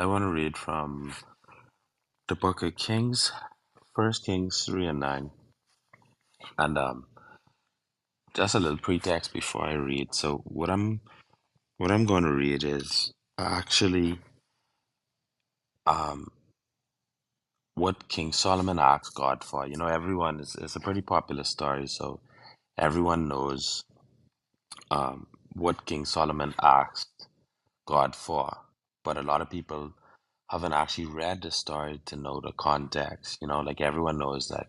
I want to read from the book of Kings, First Kings 3 and 9. And just a little pretext before I read. So what I'm going to read is actually um what King Solomon asked God for. Everyone is it's a pretty popular story, so everyone knows what King Solomon asked God for. But a lot of people haven't actually read the story to know the context. Like everyone knows that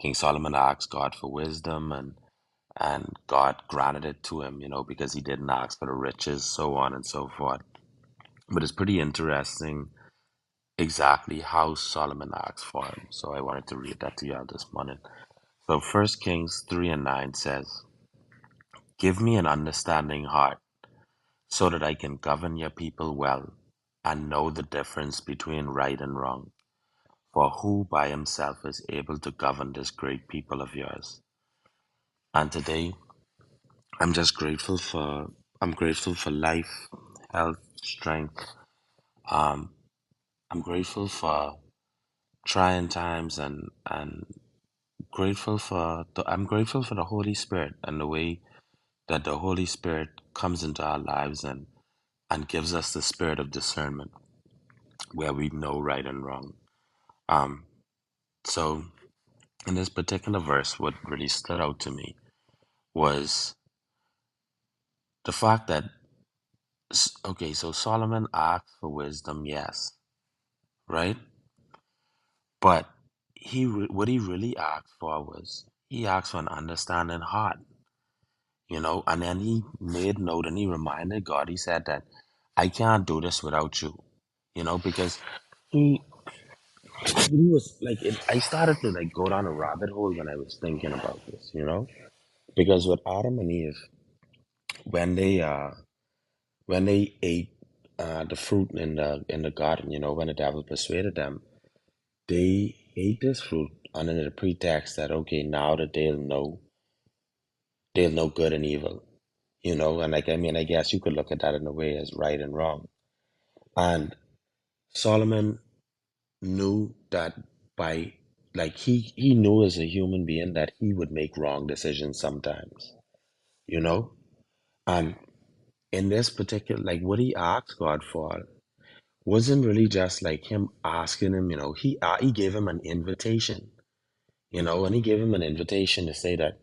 King Solomon asked God for wisdom and God granted it to him, because he didn't ask for the riches, so on and so forth. But it's pretty interesting exactly how Solomon asked for him. So I wanted to read that to y'all this morning. So First Kings 3 and 9 says, "Give me an understanding heart so that I can govern your people well and know the difference between right and wrong. For who by himself is able to govern this great people of yours?" And today I'm just grateful for life, health, strength. Um, I'm grateful for trying times and I'm grateful for the Holy Spirit and the way that the Holy Spirit comes into our lives and gives us the spirit of discernment where we know right and wrong. Um, so in this particular verse, what really stood out to me was the fact that okay, so Solomon asked for wisdom, yes, right? But what he really asked for was he asked for an understanding heart, and then he made note and he reminded God. He said that I can't do this without you, because he he was like I started to like go down a rabbit hole when I was thinking about this, because with Adam and Eve, when they uh when they ate the fruit in the garden, when the devil persuaded them, they ate this fruit under the pretext that okay, now that they'll know good and evil, and like I mean, I guess you could look at that in a way as right and wrong. And Solomon knew that by like he knew as a human being that he would make wrong decisions sometimes, you know? And in this particular like what he asked God for wasn't really just like him asking him, he gave him an invitation, and he gave him an invitation to say that,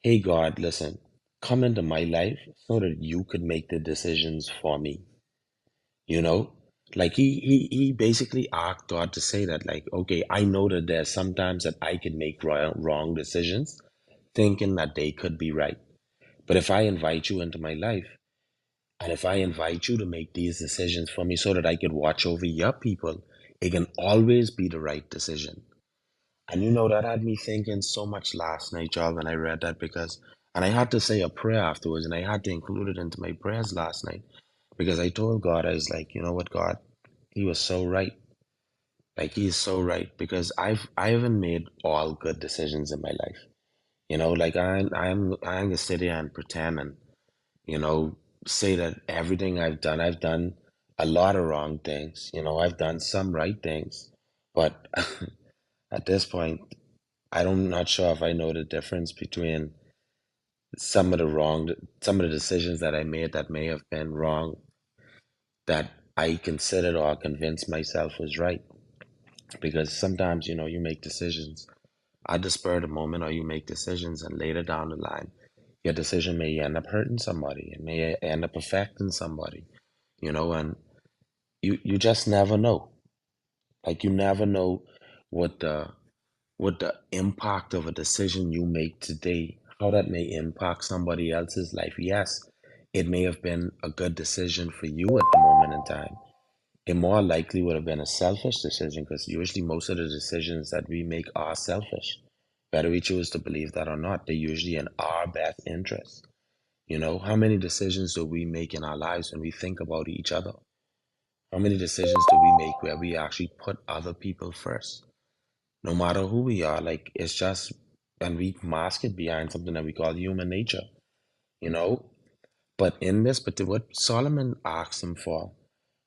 "Hey God, listen, come into my life so that you could make the decisions for me." You know? Like he basically asked God to say that, like, okay, I know that there's sometimes that I could make wrong decisions, thinking that they could be right. But if I invite you into my life, and if I invite you to make these decisions for me so that I could watch over your people, it can always be the right decision. And that had me thinking so much last night, y'all, when I read that and I had to say a prayer afterwards, and I had to include it into my prayers last night because I told God, I was like, you know what, God, he was so right. Like he's so right because I haven't made all good decisions in my life. Like I'm gonna sit here and pretend and you know say that everything I've done a lot of wrong things. I've done some right things, but at this point, I'm not sure if I know the difference between some of the wrong, some of the decisions that I made that may have been wrong that I considered or convinced myself was right. Because sometimes, you make decisions at the spur of the moment, or you make decisions, and later down the line, your decision may end up hurting somebody. It may end up affecting somebody, and you just never know. Like you never know what the impact of a decision you make today, how that may impact somebody else's life. Yes, it may have been a good decision for you at the moment in time. It more likely would have been a selfish decision because usually most of the decisions that we make are selfish. Whether we choose to believe that or not, they're usually in our best interest. How many decisions do we make in our lives when we think about each other? How many decisions do we make where we actually put other people first? No matter who we are, like it's just, and we mask it behind something that we call human nature, you know? But in this, but what Solomon asked him for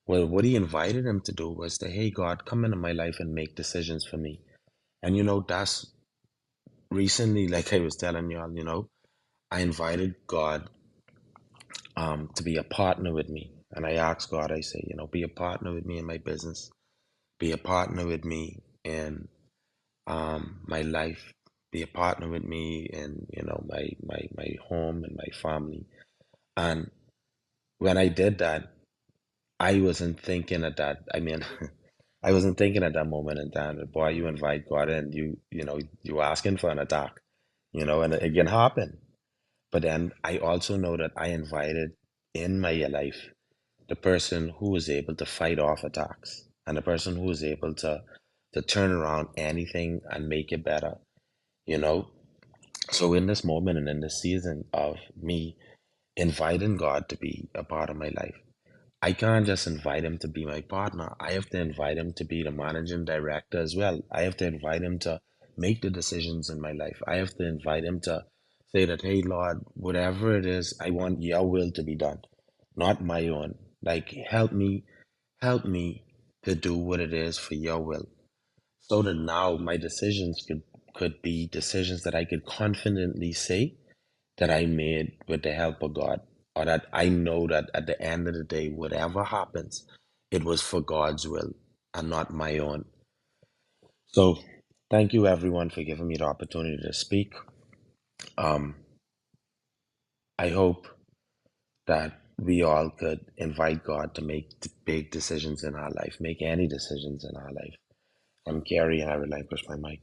Well, what he invited him to do was to, hey, God, come into my life and make decisions for me. And that's recently, like I was telling y'all, I invited God to be a partner with me. And I asked God, I say, be a partner with me in my business, be a partner with me in my life, be a partner with me in, my home and my family. And when I did that, I wasn't thinking at that. I mean, I wasn't thinking at that moment in time that, boy, you invite God and you asking for an attack, and it can happen. But then I also know that I invited in my life the person who is able to fight off attacks and the person who is able to turn around anything and make it better, you know? So in this moment and in this season of me inviting God to be a part of my life, I can't just invite him to be my partner. I have to invite him to be the managing director as well. I have to invite him to make the decisions in my life. I have to invite him to say that, hey, Lord, whatever it is, I want your will to be done, not my own. Like, help me to do what it is for your will. So that now my decisions could be decisions that I could confidently say that I made with the help of God, or that I know that at the end of the day, whatever happens, it was for God's will and not my own. So, thank you everyone for giving me the opportunity to speak. Um, I hope that we all could invite God to make big decisions in our life, make any decisions in our life. I'm Gary, and I relinquish my mic.